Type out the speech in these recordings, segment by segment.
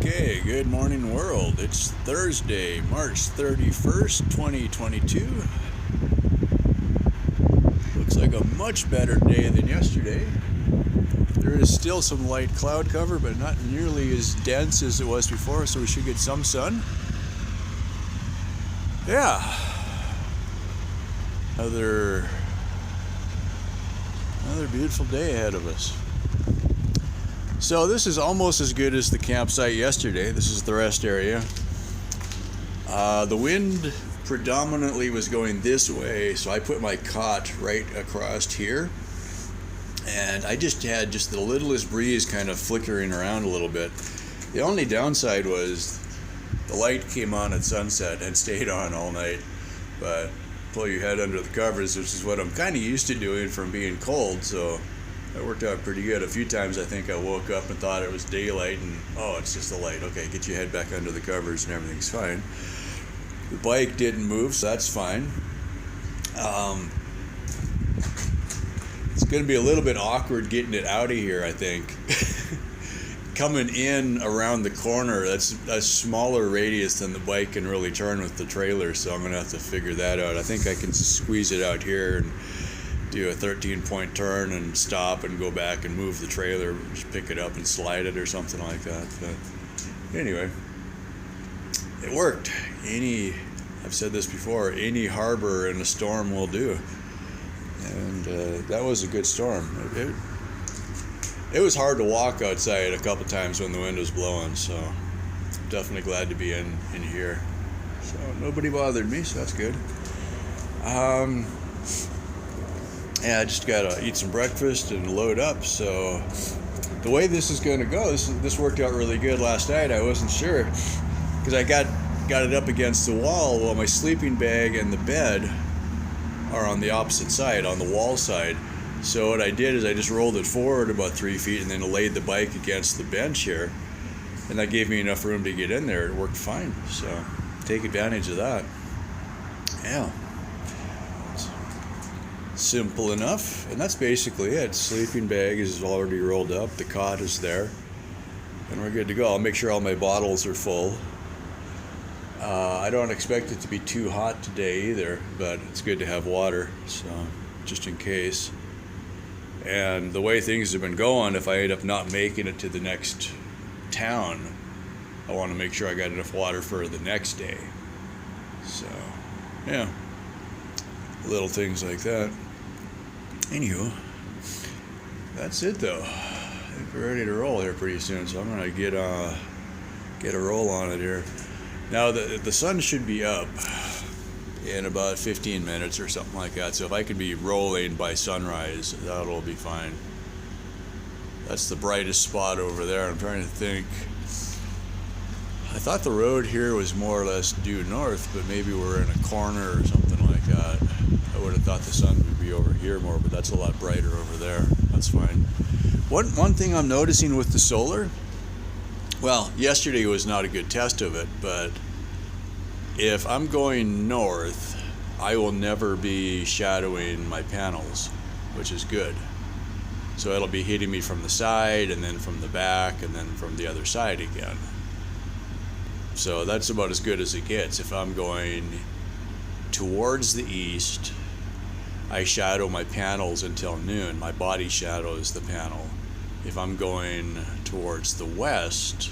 Okay, good morning world. It's Thursday, March 31st, 2022. Looks like a much better day than yesterday. There is still some light cloud cover, but not nearly as dense as it was before, so we should get some sun. Yeah. Another beautiful day ahead of us. So this is almost as good as the campsite yesterday. This is the rest area. The wind predominantly was going this way, so I put my cot right across here. And I just had the littlest breeze kind of flickering around a little bit. The only downside was the light came on at sunset and stayed on all night. But pull your head under the covers, which is what I'm kind of used to doing from being cold, so that worked out pretty good. A few times I think I woke up and thought it was daylight and, oh, it's just the light. Okay, get your head back under the covers and everything's fine. The bike didn't move, so that's fine. It's going to be a little bit awkward getting it out of here, I think. Coming in around the corner, that's a smaller radius than the bike can really turn with the trailer, so I'm going to have to figure that out. I think I can squeeze it out here and do a 13-point turn and stop and go back and move the trailer, just pick it up and slide it or something like that. But anyway, it worked. I've said this before, any harbor in a storm will do. And that was a good storm. It was hard to walk outside a couple times when the wind was blowing, so definitely glad to be in here. So nobody bothered me, so that's good. Yeah, I just gotta eat some breakfast and load up. So the way this is going to go, this worked out really good last night. I wasn't sure because I got it up against the wall. Well, my sleeping bag and the bed are on the opposite side, on the wall side. So what I did is I just rolled it forward about 3 feet and then laid the bike against the bench here, and that gave me enough room to get in there. It worked fine. So take advantage of that. Yeah. Simple enough, and that's basically it. Sleeping bag is already rolled up, the cot is there, and we're good to go. I'll make sure all my bottles are full. I don't expect it to be too hot today either, but it's good to have water, so just in case. And the way things have been going, if I end up not making it to the next town, I want to make sure I got enough water for the next day. So yeah, little things like that. Anywho, that's it though. I think we're ready to roll here pretty soon, so I'm gonna get a roll on it here. Now the sun should be up in about 15 minutes or something like that, so if I can be rolling by sunrise, that'll be fine. That's the brightest spot over there. I'm trying to think. I thought the road here was more or less due north, but maybe we're in a corner or something like that. I would have thought the sun would be over here more, but that's a lot brighter over there. That's fine. One thing I'm noticing with the solar, well, yesterday was not a good test of it, but if I'm going north, I will never be shadowing my panels, which is good. So it'll be hitting me from the side and then from the back and then from the other side again. So that's about as good as it gets. If I'm going towards the east, I shadow my panels until noon. My body shadows the panel. If I'm going towards the west,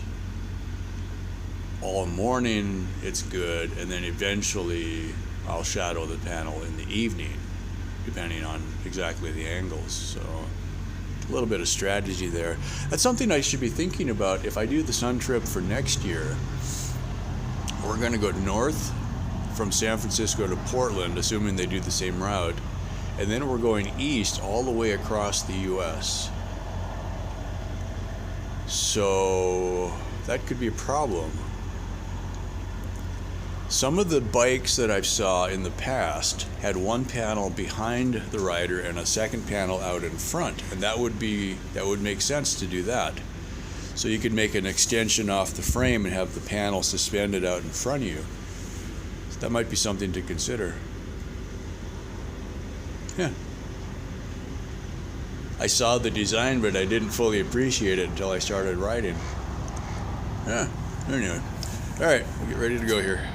all morning it's good, and then eventually I'll shadow the panel in the evening, depending on exactly the angles. So a little bit of strategy there. That's something I should be thinking about if I do the sun trip for next year. We're going to go north from San Francisco to Portland, assuming they do the same route, and then we're going east all the way across the US. So that could be a problem. Some of the bikes that I've saw in the past had one panel behind the rider and a second panel out in front, and that would make sense to do that. So you could make an extension off the frame and have the panel suspended out in front of you. So that might be something to consider. Yeah. I saw the design, but I didn't fully appreciate it until I started riding. Yeah, anyway. Alright, we'll get ready to go here.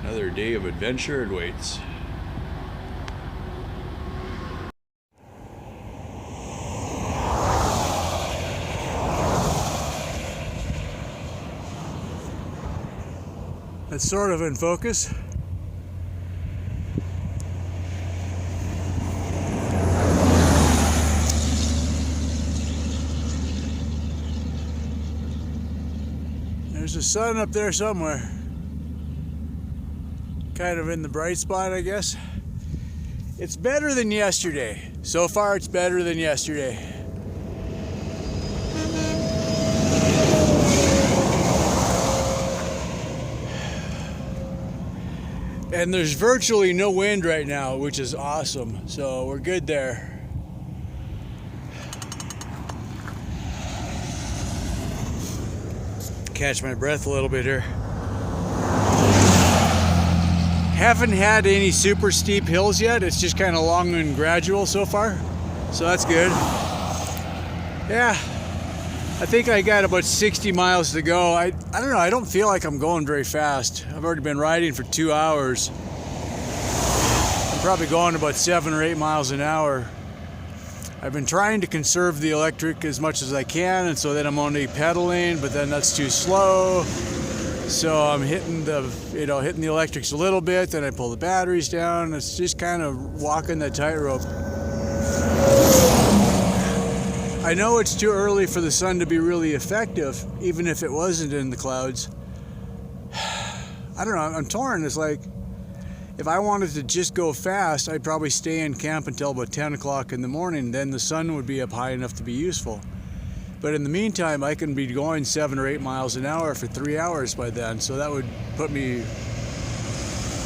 Another day of adventure awaits. That's sort of in focus. There's a sun up there somewhere. Kind of in the bright spot, I guess. It's better than yesterday. So far, it's better than yesterday. And there's virtually no wind right now, which is awesome. So we're good there. Catch my breath a little bit here. Haven't had any super steep hills yet. It's just kind of long and gradual so far. So that's good. Yeah, I think I got about 60 miles to go. I don't know, I don't feel like I'm going very fast. I've already been riding for 2 hours. I'm probably going about 7 or 8 miles an hour. I've been trying to conserve the electric as much as I can, and so then I'm only pedaling, but then that's too slow. So I'm hitting the electrics a little bit, then I pull the batteries down. It's just kind of walking the tightrope. I know it's too early for the sun to be really effective, even if it wasn't in the clouds. I don't know, I'm torn. It's like, if I wanted to just go fast, I'd probably stay in camp until about 10 o'clock in the morning. Then the sun would be up high enough to be useful. But in the meantime, I can be going 7 or 8 miles an hour for 3 hours by then. So that would put me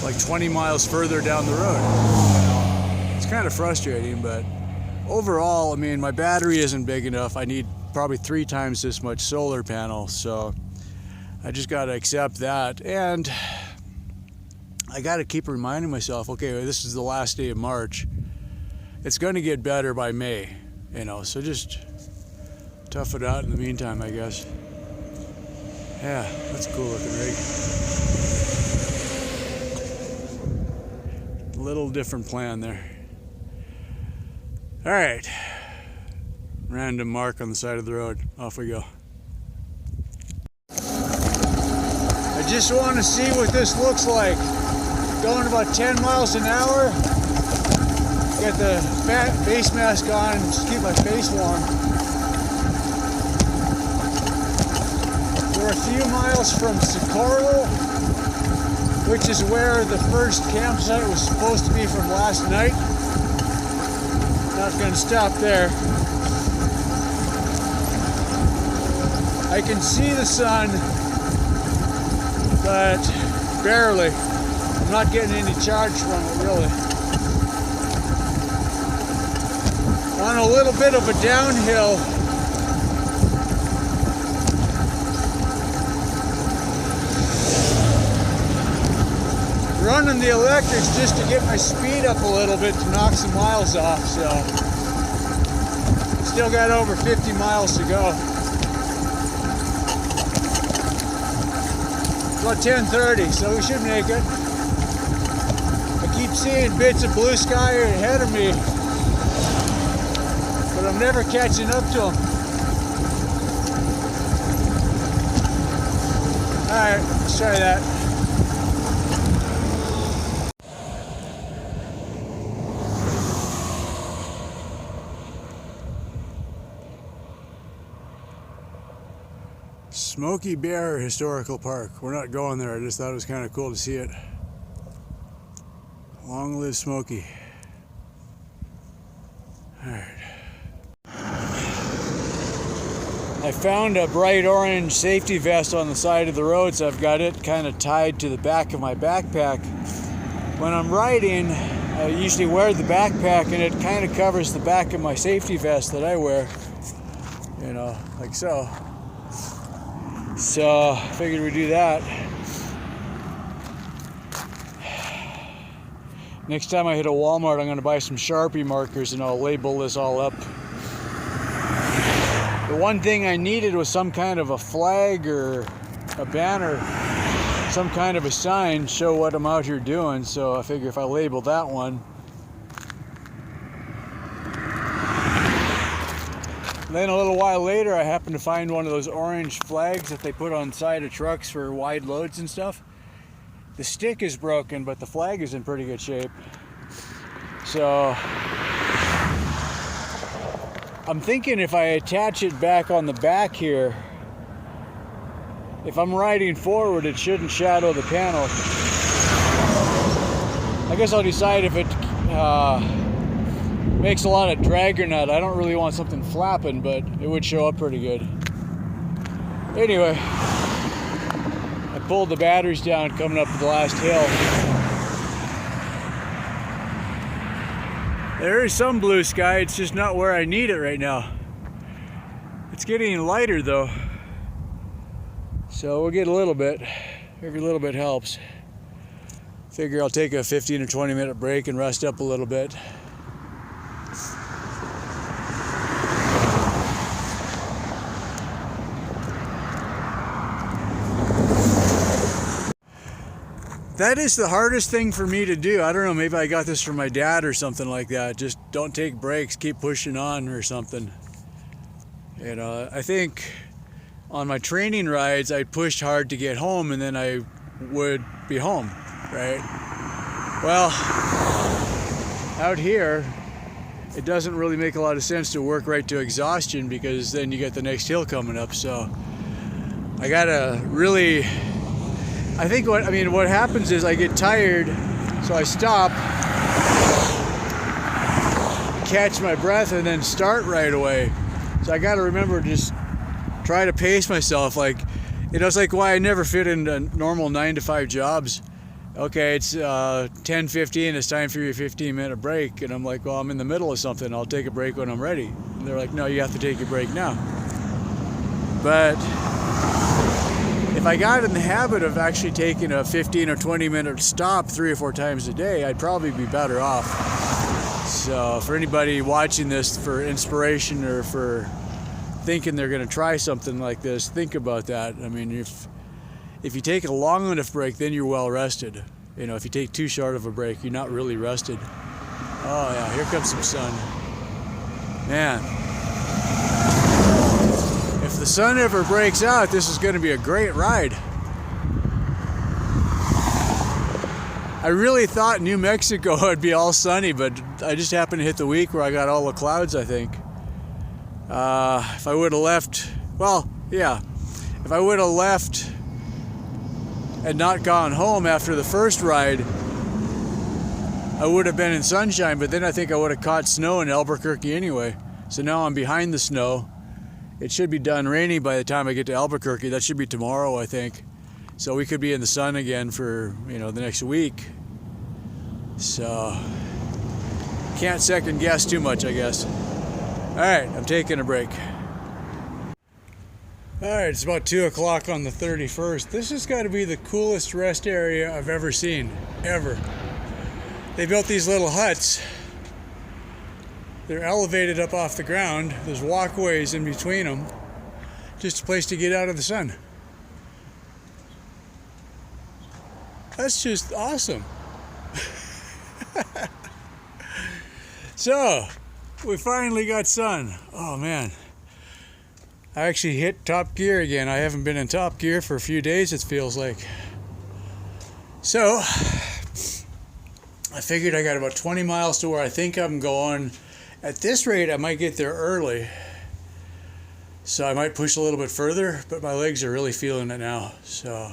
like 20 miles further down the road. It's kind of frustrating, but overall, I mean, my battery isn't big enough. I need probably 3 times this much solar panel. So I just got to accept that. And I got to keep reminding myself, okay, this is the last day of March. It's going to get better by May, so just tough it out in the meantime, I guess. Yeah, that's a cool looking rig. A little different plan there. All right. Random mark on the side of the road. Off we go. I just want to see what this looks like. Going about 10 miles an hour. Got the face mask on just to keep my face warm. We're a few miles from Socorro, which is where the first campsite was supposed to be from last night. Not going to stop there. I can see the sun, but barely. I'm not getting any charge from it, really. On a little bit of a downhill. Running the electrics just to get my speed up a little bit to knock some miles off, so still got over 50 miles to go. About 10:30, so we should make it. I keep seeing bits of blue sky ahead of me, but I'm never catching up to them. Alright, let's try that. Smoky Bear Historical Park. We're not going there, I just thought it was kind of cool to see it. Long live Smoky. Alright. I found a bright orange safety vest on the side of the road, so I've got it kind of tied to the back of my backpack. When I'm riding, I usually wear the backpack and it kind of covers the back of my safety vest that I wear. Like so. So I figured we'd do that. Next time I hit a Walmart, I'm going to buy some Sharpie markers and I'll label this all up. The The one thing I needed was some kind of a flag or a banner, some kind of a sign, show what I'm out here doing. So I figure if I label that one. Then a little while later, I happened to find one of those orange flags that they put on the side of trucks for wide loads and stuff. The stick is broken, but the flag is in pretty good shape. So I'm thinking if I attach it back on the back here, if I'm riding forward, it shouldn't shadow the panel. I guess I'll decide if it makes a lot of drag or not. I don't really want something flapping, but it would show up pretty good. Anyway, I pulled the batteries down coming up the last hill. There is some blue sky, it's just not where I need it right now. It's getting lighter though, so we'll get a little bit. Every little bit helps. Figure I'll take a 15 or 20 minute break and rest up a little bit. That is the hardest thing for me to do. I don't know, maybe I got this from my dad or something like that. Just don't take breaks, keep pushing on or something. You know, I think on my training rides, I pushed hard to get home and then I would be home, right? Well, out here, it doesn't really make a lot of sense to work right to exhaustion because then you get the next hill coming up. So I gotta really, I think what happens is I get tired, so I stop, catch my breath, and then start right away. So I got to remember to just try to pace myself. Like, you know, it's like why I never fit into normal 9-to-5 jobs. Okay, it's 10:15. It's time for your 15-minute break, and I'm like, well, I'm in the middle of something. I'll take a break when I'm ready. And they're like, no, you have to take your break now. But if I got in the habit of actually taking a 15 or 20 minute stop 3 or 4 times a day, I'd probably be better off. So for anybody watching this for inspiration or for thinking they're going to try something like this, think about that. I mean, if you take a long enough break, then you're well rested. You know, if you take too short of a break, you're not really rested. Oh yeah, here comes some sun. Man. If the sun ever breaks out, this is going to be a great ride. I really thought New Mexico would be all sunny, but I just happened to hit the week where I got all the clouds, I think. If I would have left, well, yeah, if I would have left and not gone home after the first ride, I would have been in sunshine, but then I think I would have caught snow in Albuquerque anyway. So now I'm behind the snow. It should be done rainy by the time I get to Albuquerque. That should be tomorrow, I think. So we could be in the sun again for, you know, the next week. So can't second guess too much, I guess. All right, I'm taking a break. All right, it's about 2 o'clock on the 31st. This has got to be the coolest rest area I've ever seen, ever. They built these little huts. They're elevated up off the ground. There's walkways in between them. Just a place to get out of the sun. That's just awesome. So, we finally got sun. Oh man. I actually hit top gear again. I haven't been in top gear for a few days, it feels like. So, I figured I got about 20 miles to where I think I'm going. At this rate, I might get there early. So I might push a little bit further, but my legs are really feeling it now. So,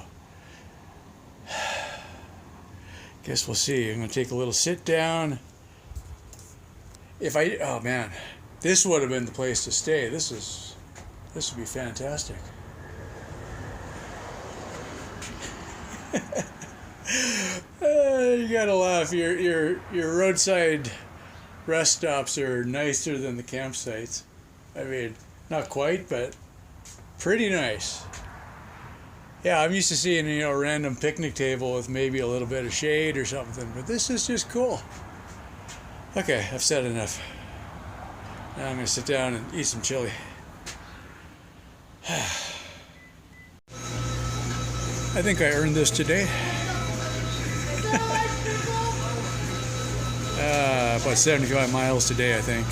guess we'll see. I'm going to take a little sit down. Oh man, this would have been the place to stay. This would be fantastic. You gotta laugh. Your roadside rest stops are nicer than the campsites. I mean, not quite, but pretty nice. Yeah, I'm used to seeing, you know, a random picnic table with maybe a little bit of shade or something, but this is just cool. Okay, I've said enough. Now I'm gonna sit down and eat some chili. I think I earned this today. About 75 miles today, I think.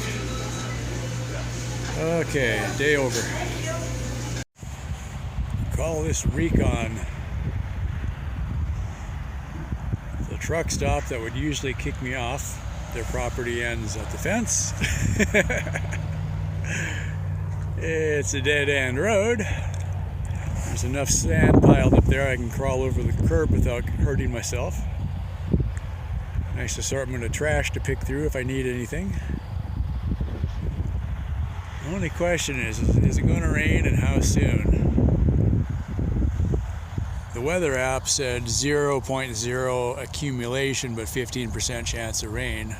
Okay, day over. Call this recon. The truck stop that would usually kick me off. Their property ends at the fence. It's a dead-end road. There's enough sand piled up there I can crawl over the curb without hurting myself. Nice assortment of trash to pick through if I need anything. The only question is it going to rain and how soon? The weather app said 0.0 accumulation but 15% chance of rain.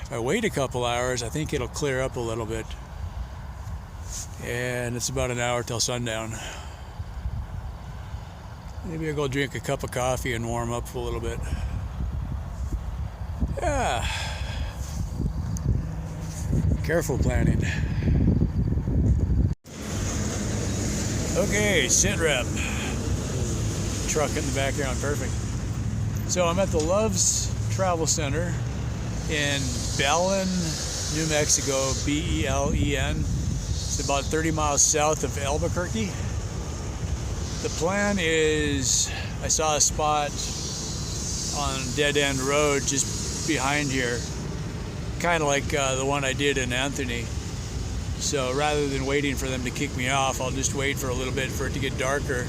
If I wait a couple hours, I think it'll clear up a little bit. And it's about an hour till sundown. Maybe I'll go drink a cup of coffee and warm up a little bit. Yeah. Careful planning. Okay, sit rep. Truck in the background, perfect. So I'm at the Loves Travel Center in Belen, New Mexico, Belen. It's about 30 miles south of Albuquerque. The plan is, I saw a spot on Dead End Road just behind here, kind of like the one I did in Anthony. So rather than waiting for them to kick me off, I'll just wait for a little bit for it to get darker,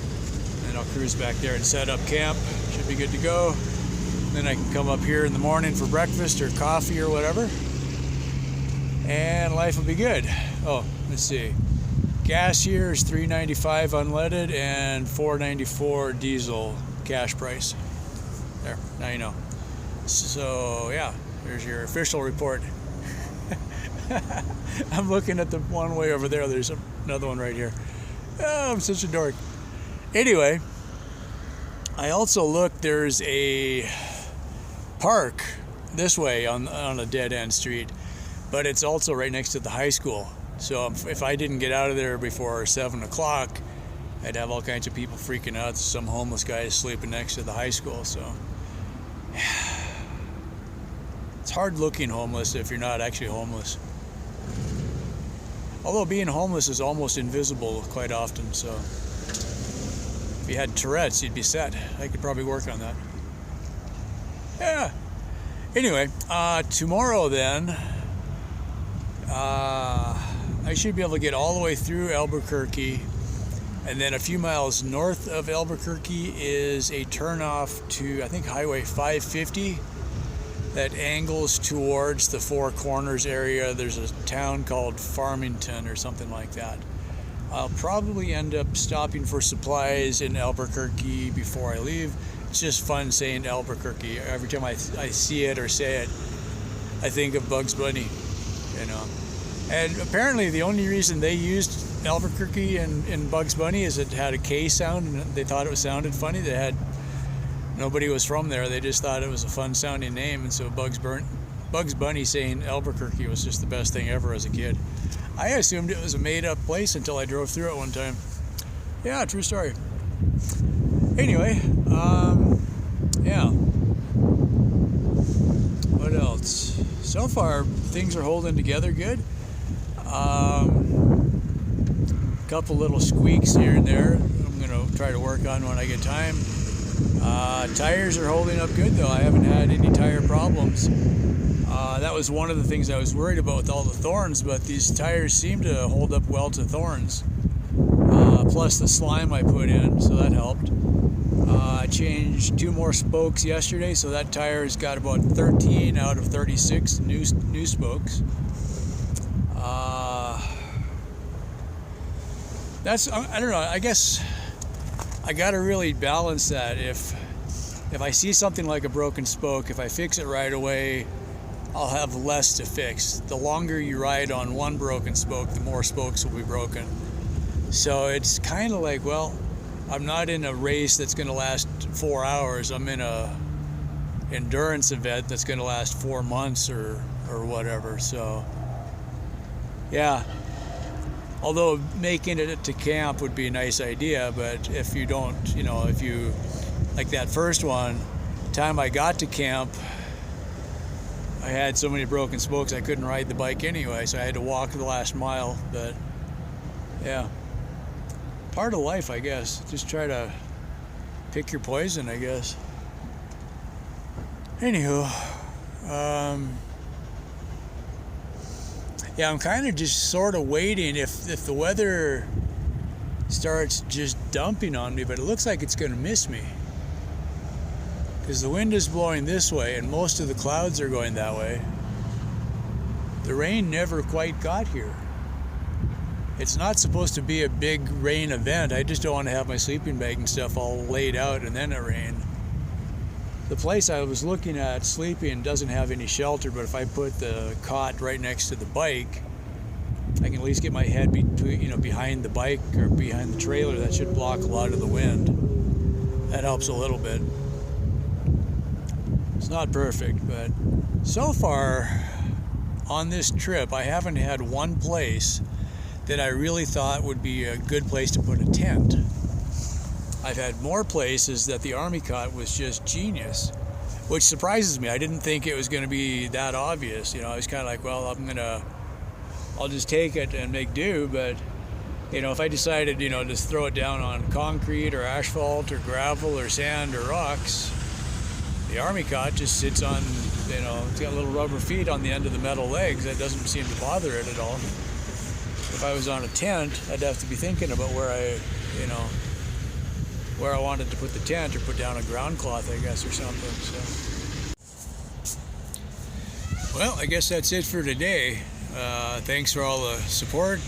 and I'll cruise back there and set up camp. Should be good to go. Then I can come up here in the morning for breakfast or coffee or whatever, and life will be good. Oh, let's see. Gas here is $3.95 unleaded and $4.94 diesel cash price. There, now you know. So yeah, there's your official report. I'm looking at the one way over there. There's another one right here. Oh, I'm such a dork. Anyway, I also looked. There's a park this way on a dead end street, but it's also right next to the high school. So if I didn't get out of there before 7 o'clock, I'd have all kinds of people freaking out. Some homeless guy is sleeping next to the high school. So it's hard looking homeless if you're not actually homeless. Although being homeless is almost invisible quite often. So if you had Tourette's, you'd be set. I could probably work on that. Yeah. Anyway, tomorrow then, I should be able to get all the way through Albuquerque, and then a few miles north of Albuquerque is a turnoff to, I think, Highway 550 that angles towards the Four Corners area. There's a town called Farmington or something like that. I'll probably end up stopping for supplies in Albuquerque before I leave. It's just fun saying Albuquerque. Every time I see it or say it, I think of Bugs Bunny, you know. And apparently the only reason they used Albuquerque in Bugs Bunny is it had a K sound, and they thought it sounded funny. Nobody was from there. They just thought it was a fun sounding name, and so Bugs Bunny saying Albuquerque was just the best thing ever as a kid. I assumed it was a made up place until I drove through it one time. Yeah, true story. Anyway, yeah. What else? So far, things are holding together good. Couple little squeaks here and there I'm gonna try to work on when I get time. Tires are holding up good though. I haven't had any tire problems. That was one of the things I was worried about with all the thorns, but these tires seem to hold up well to thorns. Plus the slime I put in, so that helped. I changed 2 more spokes yesterday, so that tire's got about 13 out of 36 new spokes. I don't know, I guess I gotta really balance that. If I see something like a broken spoke, if I fix it right away, I'll have less to fix. The longer you ride on one broken spoke, the more spokes will be broken. So it's kind of like, well, I'm not in a race that's going to last 4 hours. I'm in a endurance event that's going to last 4 months or whatever. So yeah, Although making it to camp would be a nice idea, but if you don't, if you, like that first one, time I got to camp, I had so many broken spokes I couldn't ride the bike anyway, so I had to walk the last mile. But yeah, part of life, I guess. Just try to pick your poison, I guess. Anywho, yeah, I'm kind of just sort of waiting if the weather starts just dumping on me, but it looks like it's going to miss me. Because the wind is blowing this way and most of the clouds are going that way. The rain never quite got here. It's not supposed to be a big rain event. I just don't want to have my sleeping bag and stuff all laid out and then it rain. The place I was looking at sleeping doesn't have any shelter, but if I put the cot right next to the bike, I can at least get my head between, behind the bike or behind the trailer. That should block a lot of the wind. That helps a little bit. It's not perfect, but so far on this trip, I haven't had one place that I really thought would be a good place to put a tent. I've had more places that the army cot was just genius, which surprises me. I didn't think it was going to be that obvious. I was kind of like, well, I'll just take it and make do. But, if I decided, to throw it down on concrete or asphalt or gravel or sand or rocks, the army cot just sits on, it's got little rubber feet on the end of the metal legs. That doesn't seem to bother it at all. If I was on a tent, I'd have to be thinking about where I wanted to put the tent or put down a ground cloth, I guess, or something. So, well, I guess that's it for today. Thanks for all the support.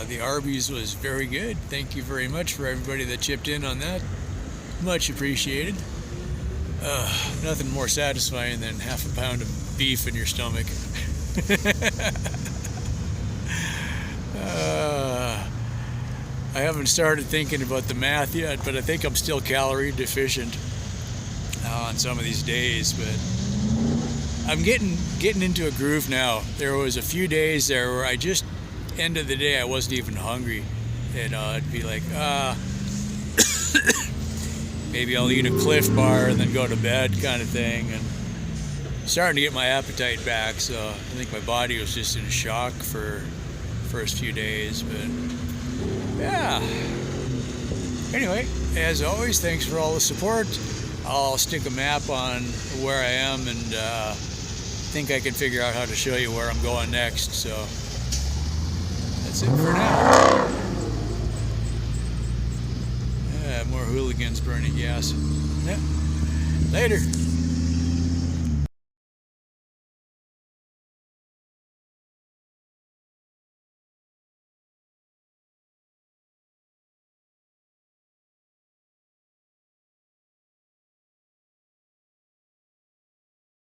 The Arby's was very good. Thank you very much for everybody that chipped in on that. Much appreciated. Nothing more satisfying than half a pound of beef in your stomach. I haven't started thinking about the math yet, but I think I'm still calorie deficient on some of these days. But I'm getting into a groove now. There was a few days there where I just, end of the day, I wasn't even hungry. I'd be like, maybe I'll eat a Cliff Bar and then go to bed kind of thing. And starting to get my appetite back, so I think my body was just in shock for the first few days. But yeah. Anyway, as always, thanks for all the support. I'll stick a map on where I am and think I can figure out how to show you where I'm going next. So that's it for now. Yeah, more hooligans burning gas. Yeah. Later.